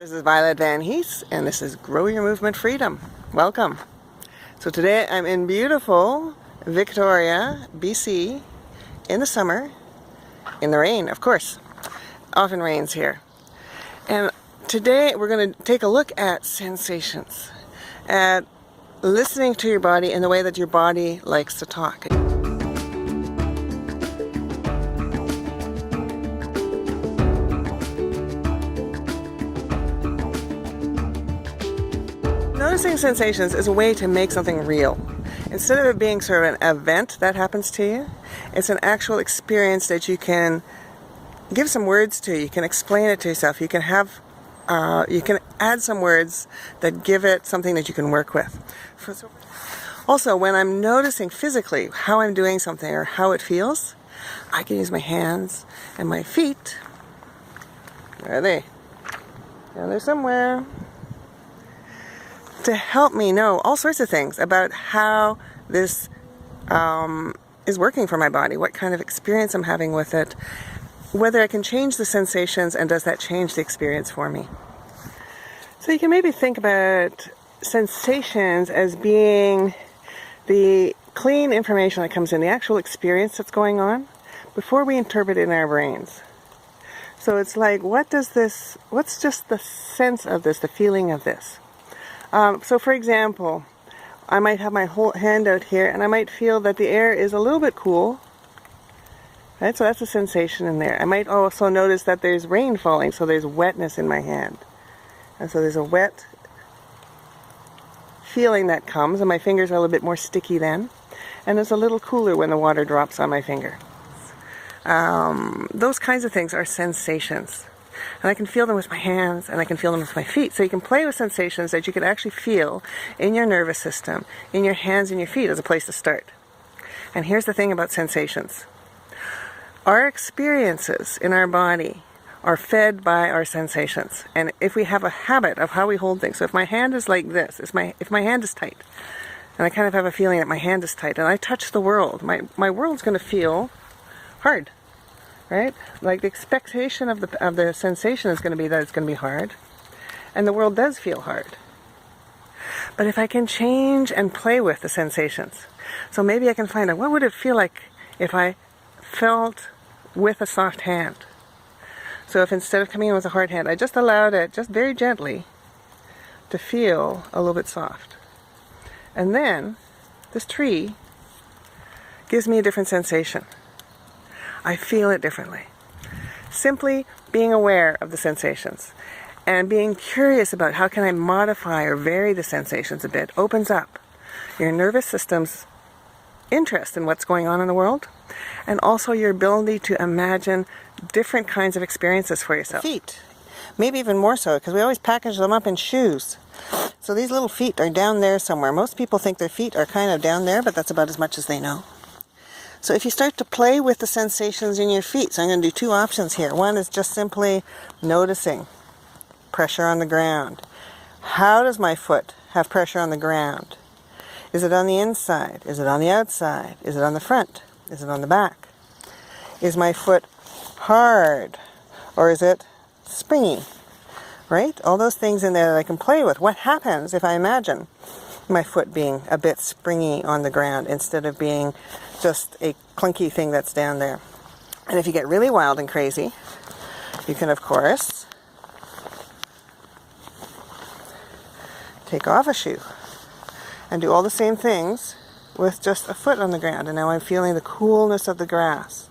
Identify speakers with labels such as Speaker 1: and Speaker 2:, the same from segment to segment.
Speaker 1: This is Violet Van Hees, and this is Grow Your Movement Freedom. Welcome. So today I'm in beautiful Victoria, BC, in the summer, in the rain, of course. Often rains here. And today we're going to take a look at sensations, at listening to your body in the way that your body likes to talk. Noticing sensations is a way to make something real. Instead of it being sort of an event that happens to you, it's an actual experience that you can give some words to. You can explain it to yourself. You can add some words that give it something that you can work with. Also, when I'm noticing physically how I'm doing something or how it feels, I can use my hands and my feet. Where are they? Down there somewhere. To help me know all sorts of things about how this is working for my body, what kind of experience I'm having with it, whether I can change the sensations, and does that change the experience for me. So you can maybe think about sensations as being the clean information that comes in, the actual experience that's going on, before we interpret it in our brains. So it's like, what's just the sense of this, the feeling of this? So for example, I might have my whole hand out here and I might feel that the air is a little bit cool. Right? So that's a sensation in there. I might also notice that there's rain falling, so there's wetness in my hand. And so there's a wet feeling that comes, and my fingers are a little bit more sticky then. And it's a little cooler when the water drops on my finger. Those kinds of things are sensations. And I can feel them with my hands, and I can feel them with my feet. So you can play with sensations that you can actually feel in your nervous system, in your hands and your feet as a place to start. And here's the thing about sensations. Our experiences in our body are fed by our sensations. And if we have a habit of how we hold things, so if my hand is like this, if my hand is tight, and I kind of have a feeling that my hand is tight, and I touch the world, my world's going to feel hard. Right? Like the expectation of the sensation is going to be that it's going to be hard. And the world does feel hard. But if I can change and play with the sensations, so maybe I can find out, what would it feel like if I felt with a soft hand? So if instead of coming in with a hard hand, I just allowed it, just very gently, to feel a little bit soft. And then, this tree gives me a different sensation. I feel it differently. Simply being aware of the sensations and being curious about how can I modify or vary the sensations a bit opens up your nervous system's interest in what's going on in the world, and also your ability to imagine different kinds of experiences for yourself. Feet, maybe even more so, because we always package them up in shoes. So these little feet are down there somewhere. Most people think their feet are kind of down there, but that's about as much as they know. So if you start to play with the sensations in your feet, so I'm going to do two options here. One is just simply noticing pressure on the ground. How does my foot have pressure on the ground? Is it on the inside? Is it on the outside? Is it on the front? Is it on the back? Is my foot hard? Or is it springy? Right? All those things in there that I can play with. What happens if I imagine my foot being a bit springy on the ground instead of being just a clunky thing that's down there? And if you get really wild and crazy, you can, of course, take off a shoe and do all the same things with just a foot on the ground. And now I'm feeling the coolness of the grass.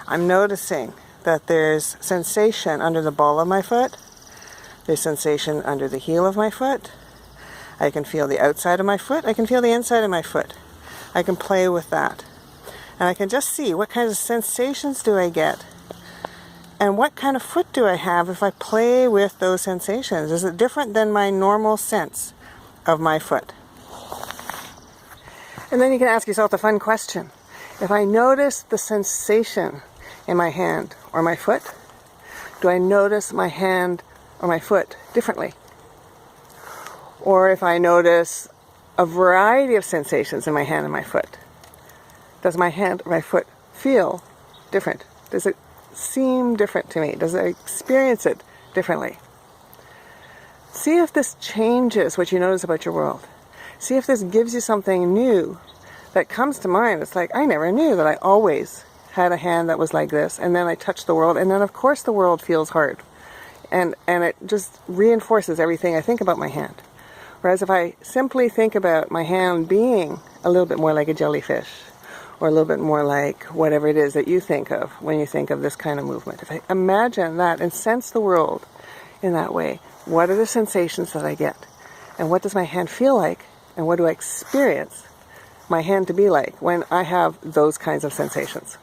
Speaker 1: I'm noticing that there's sensation under the ball of my foot. There's sensation under the heel of my foot. I can feel the outside of my foot. I can feel the inside of my foot. I can play with that. And I can just see what kinds of sensations do I get. And what kind of foot do I have if I play with those sensations? Is it different than my normal sense of my foot? And then you can ask yourself the fun question. If I notice the sensation in my hand or my foot, do I notice my hand or my foot differently? Or if I notice a variety of sensations in my hand and my foot, does my hand or my foot feel different? Does it seem different to me? Does I experience it differently? See if this changes what you notice about your world. See if this gives you something new that comes to mind. It's like, I never knew that I always had a hand that was like this, and then I touch the world, and then of course the world feels hard. And it just reinforces everything I think about my hand. Whereas if I simply think about my hand being a little bit more like a jellyfish, or a little bit more like whatever it is that you think of when you think of this kind of movement. If I imagine that and sense the world in that way, what are the sensations that I get? And what does my hand feel like? And what do I experience my hand to be like when I have those kinds of sensations?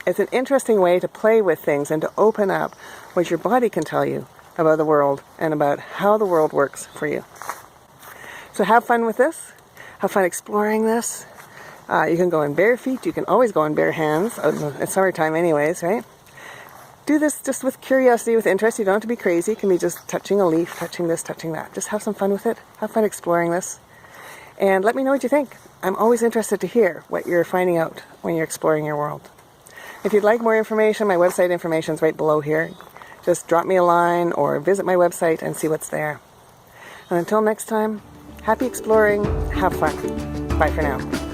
Speaker 1: It's an interesting way to play with things and to open up what your body can tell you about the world and about how the world works for you. So have fun with this. Have fun exploring this. You can go in bare feet. You can always go in bare hands. It's summertime anyways, right? Do this just with curiosity, with interest. You don't have to be crazy. It can be just touching a leaf, touching this, touching that. Just have some fun with it. Have fun exploring this. And let me know what you think. I'm always interested to hear what you're finding out when you're exploring your world. If you'd like more information, my website information is right below here. Just drop me a line or visit my website and see what's there. And until next time, happy exploring. Have fun. Bye for now.